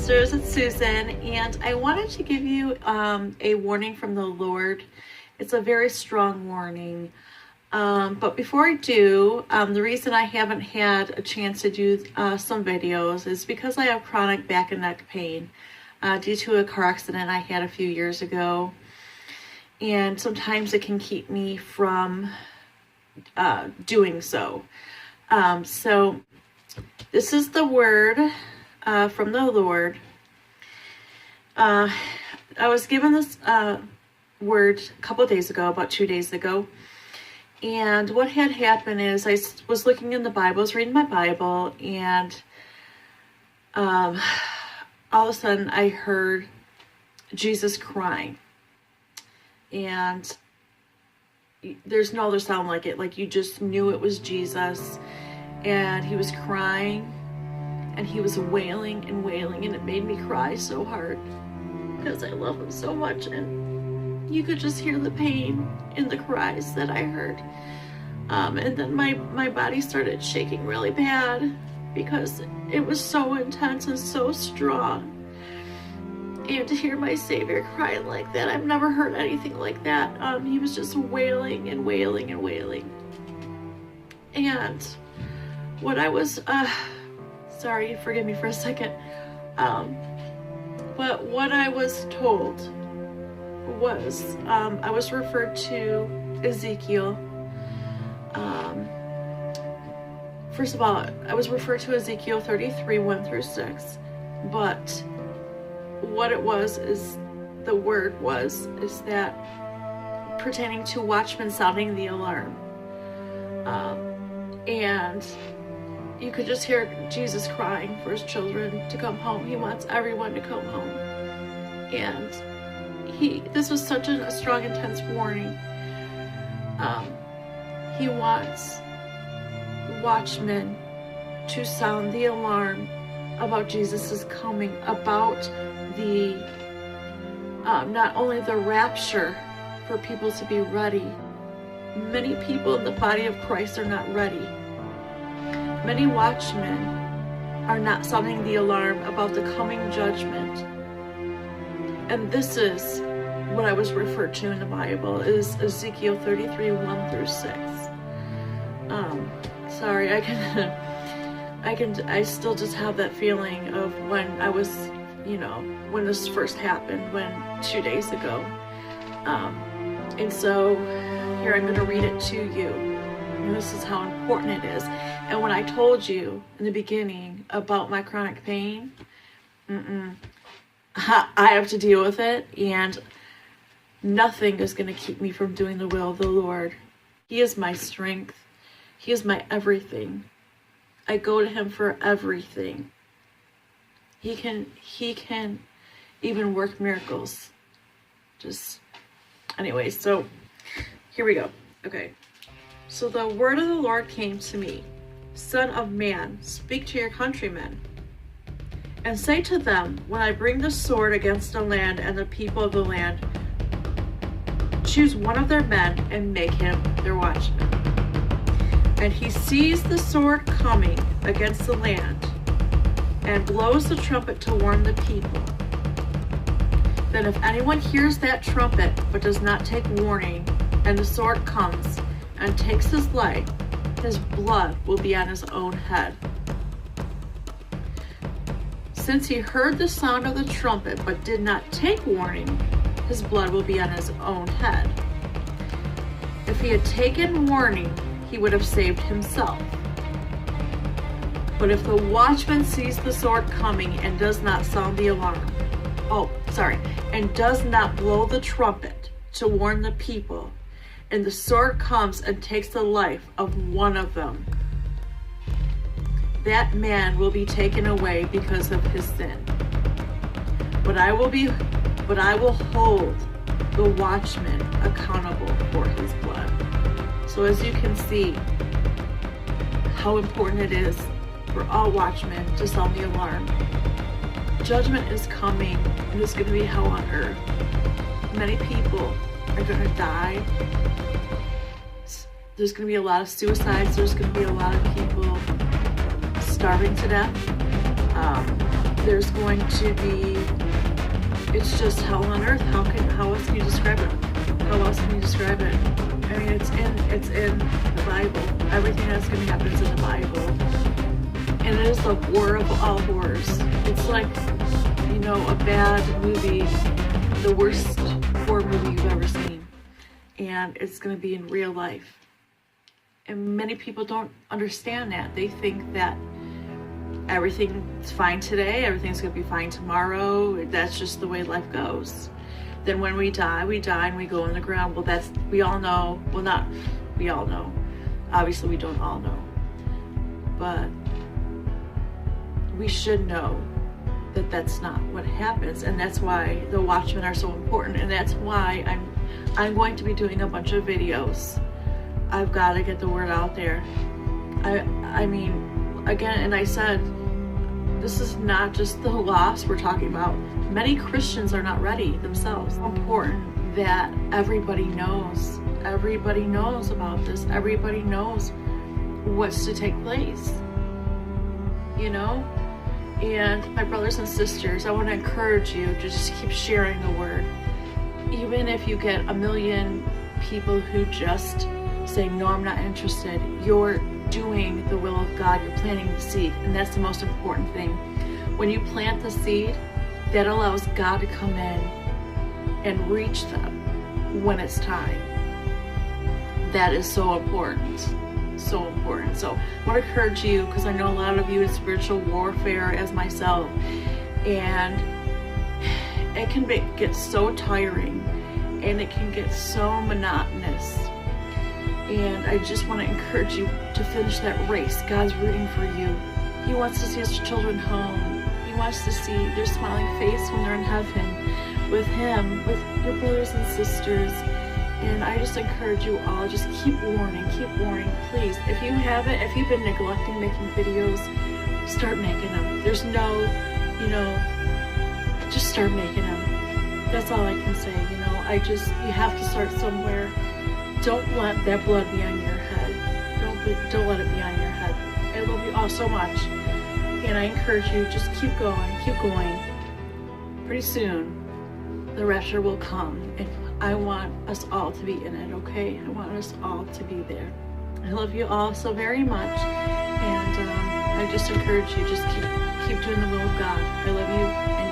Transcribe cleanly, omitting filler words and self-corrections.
sisters, it's Susan, and I wanted to give you a warning from the Lord. It's a very strong warning. But before I do, the reason I haven't had a chance to do some videos is because I have chronic back and neck pain due to a car accident I had a few years ago. And sometimes it can keep me from doing so. So this is the word from the Lord. I was given this word a couple of days ago, about 2 days ago. And what had happened is I was looking in the Bible, I was reading my Bible, and all of a sudden I heard Jesus crying. And there's no other sound like it. Like you just knew it was Jesus. And he was crying. And he was wailing and wailing. And it made me cry so hard. Because I love him so much. And you could just hear the pain in the cries that I heard. And then my body started shaking really bad. Because it was so intense and so strong. And to hear my Savior crying like that, I've never heard anything like that. He was just wailing and wailing and wailing. And what I was, sorry, forgive me for a second. But what I was told was, I was referred to Ezekiel. First of all, I was referred to Ezekiel 33, 1 through 6. But what it was is, the word is that pertaining to Watchman sounding the alarm. And you could just hear Jesus crying for his children to come home. He wants everyone to come home. And this was such a strong, intense warning. He wants Watchmen to sound the alarm about Jesus' coming, about the not only the rapture for people to be ready. Many people in the body of Christ are not ready. Many watchmen are not sounding the alarm about the coming judgment. And this is what I was referred to in the Bible, is Ezekiel 33, 1 through 6. Sorry, I still just have that feeling of when I was, when this first happened, 2 days ago. And so here I'm going to read it to you. And this is how important it is. And when I told you in the beginning about my chronic pain, I have to deal with it, and nothing is going to keep me from doing the will of the Lord. He is my strength. He is my everything. I go to him for everything. He can even work miracles. Anyway, so here we go. Okay. So the word of the Lord came to me. Son of man, speak to your countrymen, and say to them, when I bring the sword against the land and the people of the land, choose one of their men and make him their watchman. And he sees the sword coming against the land and blows the trumpet to warn the people. Then if anyone hears that trumpet but does not take warning, and the sword comes and takes his life, his blood will be on his own head. Since he heard the sound of the trumpet but did not take warning, his blood will be on his own head. If he had taken warning, he would have saved himself. But if the watchman sees the sword coming and does not sound the alarm, and does not blow the trumpet to warn the people, and the sword comes and takes the life of one of them, that man will be taken away because of his sin. But I will hold the watchman accountable for his blood. So as you can see how important it is for all watchmen to sound the alarm. Judgment is coming, and it's going to be hell on earth. Many people are going to die. There's going to be a lot of suicides. There's going to be a lot of people starving to death. there's going to be, it's just hell on earth. How else can you describe it? How else can you describe it? I mean, it's in the Bible. Everything that's going to happen is in the Bible. And it is the war of all wars. It's like, you know, a bad movie, the worst war movie you've ever seen. And it's going to be in real life. And many people don't understand that. They think that everything's fine today, everything's going to be fine tomorrow. That's just the way life goes. Then when we die and we go in the ground. Well, we all know. Well, not we all know. Obviously, we don't all know. But we should know that that's not what happens. And that's why the Watchmen are so important. And that's why I'm going to be doing a bunch of videos. I've got to get the word out there. I mean, again, and I said, this is not just the lost we're talking about. Many Christians are not ready themselves. It's important that everybody knows. Everybody knows about this. Everybody knows what's to take place. You know? And my brothers and sisters, I want to encourage you to just keep sharing the word. Even if you get 1 million people who just say, no, I'm not interested, you're doing the will of God. You're planting the seed, and that's the most important thing. When you plant the seed, that allows God to come in and reach them when it's time. That is so important. So important. So I want to encourage you, because I know a lot of you in spiritual warfare as myself, and it can get so tiring and it can get so monotonous. And I just want to encourage you to finish that race. God's rooting for you. He wants to see his children home. He wants to see their smiling face when they're in heaven with him, with your brothers and sisters. And I just encourage you all, just keep warning, please. If you've been neglecting making videos, start making them. There's no, just start making them. That's all I can say, you have to start somewhere. Don't let that blood be on your head. Don't let it be on your head. I love you all so much. And I encourage you, just keep going. Pretty soon, the rapture will come. And I want us all to be in it, okay? I want us all to be there. I love you all so very much. And I just encourage you, just keep doing the will of God. I love you.